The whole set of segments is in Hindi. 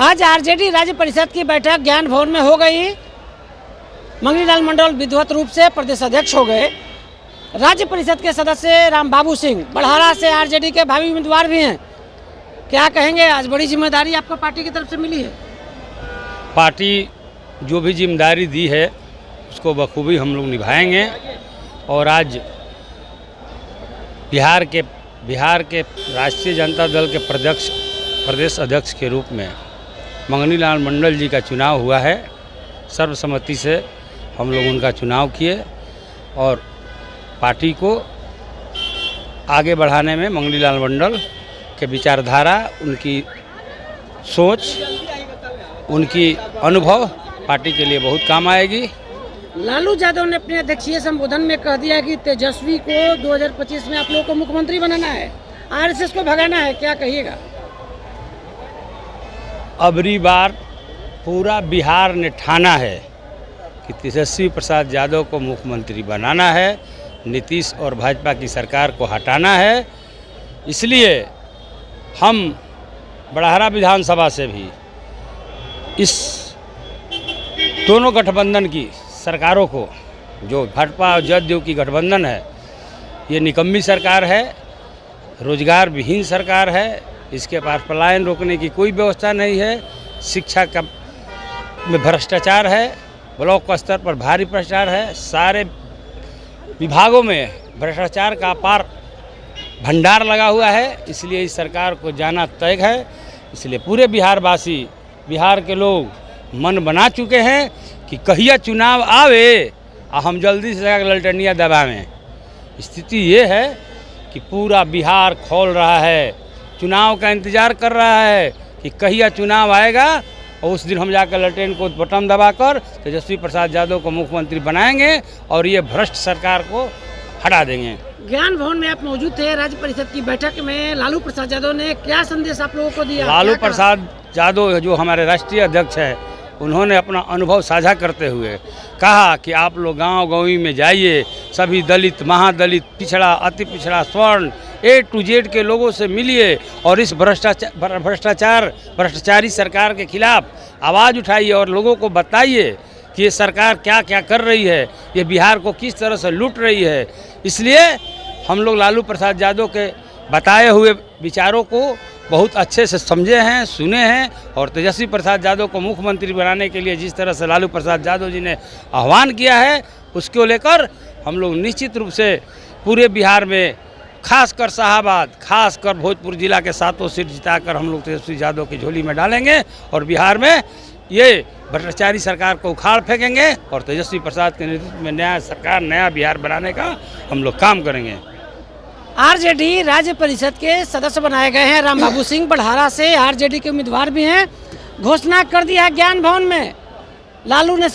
आज आरजेडी राज्य परिषद की बैठक ज्ञान भवन में हो गई। मंगनीलाल मंडल विधिवत रूप से प्रदेश अध्यक्ष हो गए। राज्य परिषद के सदस्य रामबाबू सिंह बड़हारा से आरजेडी के भावी उम्मीदवार भी हैं। क्या कहेंगे, आज बड़ी जिम्मेदारी आपको पार्टी की तरफ से मिली है? पार्टी जो भी जिम्मेदारी दी है उसको बखूबी हम लोग निभाएंगे। और आज बिहार के राष्ट्रीय जनता दल के प्रदेश अध्यक्ष के रूप में मंगनीलाल मंडल जी का चुनाव हुआ है। सर्वसम्मति से हम लोग उनका चुनाव किए और पार्टी को आगे बढ़ाने में मंगनीलाल मंडल के विचारधारा, उनकी सोच, उनकी अनुभव पार्टी के लिए बहुत काम आएगी। लालू यादव ने अपने अध्यक्षीय संबोधन में कह दिया कि तेजस्वी को 2025 में आप लोगों को मुख्यमंत्री बनाना है, आरएसएस को भगाना है। क्या कहिएगा? अबरी बार पूरा बिहार ने ठाना है कि तेजस्वी प्रसाद यादव को मुख्यमंत्री बनाना है, नीतीश और भाजपा की सरकार को हटाना है। इसलिए हम बड़हारा विधानसभा से भी इस दोनों गठबंधन की सरकारों को, जो भाजपा और जदयू की गठबंधन है, ये निकम्मी सरकार है, रोजगार विहीन सरकार है। इसके पास पलायन रोकने की कोई व्यवस्था नहीं है। शिक्षा का में भ्रष्टाचार है, ब्लॉक स्तर पर भारी भ्रष्टाचार है, सारे विभागों में भ्रष्टाचार का अपार भंडार लगा हुआ है। इसलिए इस सरकार को जाना तय है। इसलिए पूरे बिहारवासी, बिहार के लोग मन बना चुके हैं कि कहिया चुनाव आवे और हम जल्दी से ललटनिया दबावें। स्थिति ये है कि पूरा बिहार खोल रहा है, चुनाव का इंतज़ार कर रहा है कि कहिया चुनाव आएगा और उस दिन हम जाकर ललटेन को बटन दबाकर तेजस्वी प्रसाद यादव को मुख्यमंत्री बनाएंगे और ये भ्रष्ट सरकार को हटा देंगे। ज्ञान भवन में आप मौजूद थे। राज्य परिषद की बैठक में लालू प्रसाद यादव ने क्या संदेश आप लोगों को दिया? लालू प्रसाद यादव जो हमारे राष्ट्रीय अध्यक्ष हैं, उन्होंने अपना अनुभव साझा करते हुए कहा कि आप लोग गांव-गांवी में जाइए, सभी दलित, महादलित, पिछड़ा, अति पिछड़ा, स्वर्ण, A to Z के लोगों से मिलिए और इस भ्रष्टाचारी सरकार के खिलाफ आवाज़ उठाइए और लोगों को बताइए कि ये सरकार क्या क्या कर रही है, ये बिहार को किस तरह से लूट रही है। इसलिए हम लोग लालू प्रसाद यादव के बताए हुए विचारों को बहुत अच्छे से समझे हैं, सुने हैं और तेजस्वी प्रसाद यादव को मुख्यमंत्री बनाने के लिए जिस तरह से लालू प्रसाद यादव जी ने आह्वान किया है, उसको लेकर हम लोग निश्चित रूप से पूरे बिहार में, खासकर शाहाबाद, खासकर भोजपुर जिला के 7 सीट जिताकर हम लोग तेजस्वी यादव की झोली में डालेंगे और बिहार में ये भ्रष्टाचारी सरकार को उखाड़ फेंकेंगे और तेजस्वी प्रसाद के नेतृत्व में नया सरकार, नया बिहार बनाने का हम लोग काम करेंगे। आरजेडी राज्य परिषद के सदस्य बनाए गए हैं। रामबाबू सिंह बड़हारा से आरजेडी के उम्मीदवार भी हैं। घोषणा कर दिया है ज्ञान भवन में। लालू ने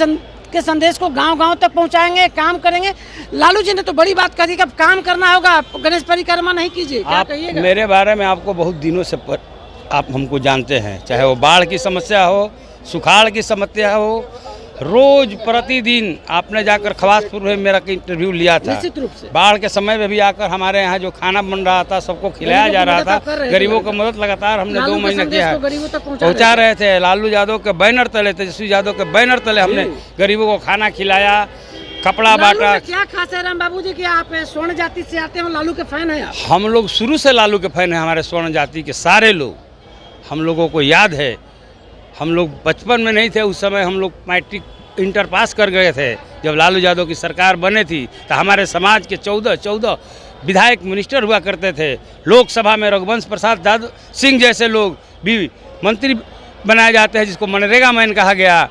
के संदेश को गांव-गांव तक पहुंचाएंगे, काम करेंगे। लालू जी ने तो बड़ी बात कही कि अब काम करना होगा, गणेश परिक्रमा नहीं कीजिए। क्या कहिएगा? मेरे बारे में आपको बहुत दिनों से आप हमको जानते हैं, चाहे वो बाढ़ की समस्या हो, सुखाड़ की समस्या हो, रोज प्रतिदिन आपने जाकर खवासपुर में मेरा इंटरव्यू लिया था। निश्चित रूप से बाढ़ के समय में भी आकर हमारे यहाँ जो खाना बन रहा था, सबको खिलाया जा रहा था। गरीबों को मदद लगातार हमने 2 महीने किया है, पहुँचा रहे थे। लालू यादव के बैनर तले, तेजस्वी यादव के बैनर तले हमने गरीबों को खाना खिलाया, कपड़ा बांटा। क्या खास है रामबाबू जी कि आप स्वर्ण जाति से आते हो, लालू के फैन है? हम लोग शुरू से लालू के फैन हैं। हमारे स्वर्ण जाति के सारे लोग, हम लोगों को याद है, हम लोग बचपन में नहीं थे उस समय, हम लोग मैट्रिक इंटर पास कर गए थे जब लालू यादव की सरकार बने थी। तो हमारे समाज के 14 विधायक मिनिस्टर हुआ करते थे। लोकसभा में रघुवंश प्रसाद यादव सिंह जैसे लोग भी मंत्री बनाए जाते हैं, जिसको मनरेगा मैन कहा गया।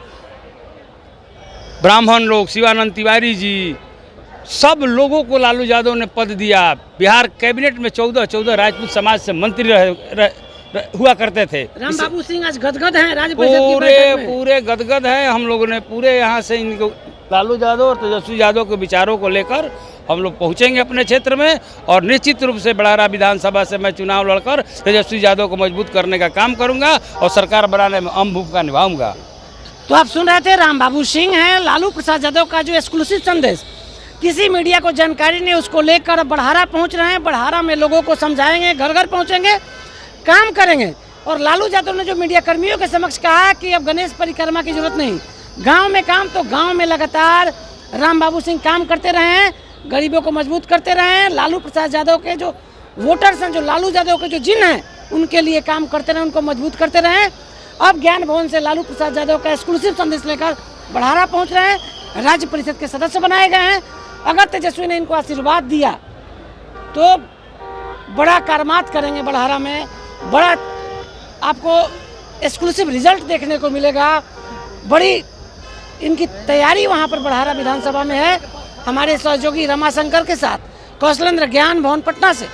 ब्राह्मण लोग, शिवानंद तिवारी जी, सब लोगों को लालू यादव ने पद दिया। बिहार कैबिनेट में 14 राजपूत समाज से मंत्री हुआ करते थे। रामबाबू सिंह आज गदगद हैं राज्य परिषद की बैठक में। पूरे गदगद हैं। हम लोगों ने पूरे यहाँ से इनको लालू यादव और तेजस्वी यादव के विचारों को लेकर हम लोग पहुँचेंगे अपने क्षेत्र में और निश्चित रूप से बड़हारा विधानसभा से मैं चुनाव लड़कर तेजस्वी यादव को मजबूत करने का काम करूँगा और सरकार बनाने में अहम भूमिका निभाऊंगा। तो आप सुन रहे थे रामबाबू सिंह हैं। लालू प्रसाद यादव का जो एक्सक्लूसिव संदेश, किसी मीडिया को जानकारी नहीं, उसको लेकर बड़हारा पहुँच रहे हैं। बड़हारा में लोगों को समझाएंगे, घर घर पहुँचेंगे, काम करेंगे और लालू यादव ने जो मीडिया कर्मियों के समक्ष कहा कि अब गणेश परिक्रमा की जरूरत नहीं, गांव में काम, तो गांव में लगातार राम बाबू सिंह काम करते रहे हैं, गरीबों को मजबूत करते रहे हैं। लालू प्रसाद यादव के जो वोटर्स हैं, जो लालू यादव के जो जिन हैं, उनके लिए काम करते रहे, उनको मजबूत करते रहे। अब ज्ञान भवन से लालू प्रसाद यादव का एक्सक्लूसिव संदेश लेकर बढ़ारा पहुंच रहे हैं। राज्य परिषद के सदस्य बनाए गए हैं। अगर तेजस्वी ने इनको आशीर्वाद दिया तो बड़ा करामात करेंगे बढ़ारा में, बड़ा आपको एक्सक्लूसिव रिजल्ट देखने को मिलेगा। बड़ी इनकी तैयारी वहाँ पर बढ़ारा विधानसभा में है। हमारे सहयोगी रमाशंकर के साथ कौशलेंद्र, ज्ञान भवन, पटना से।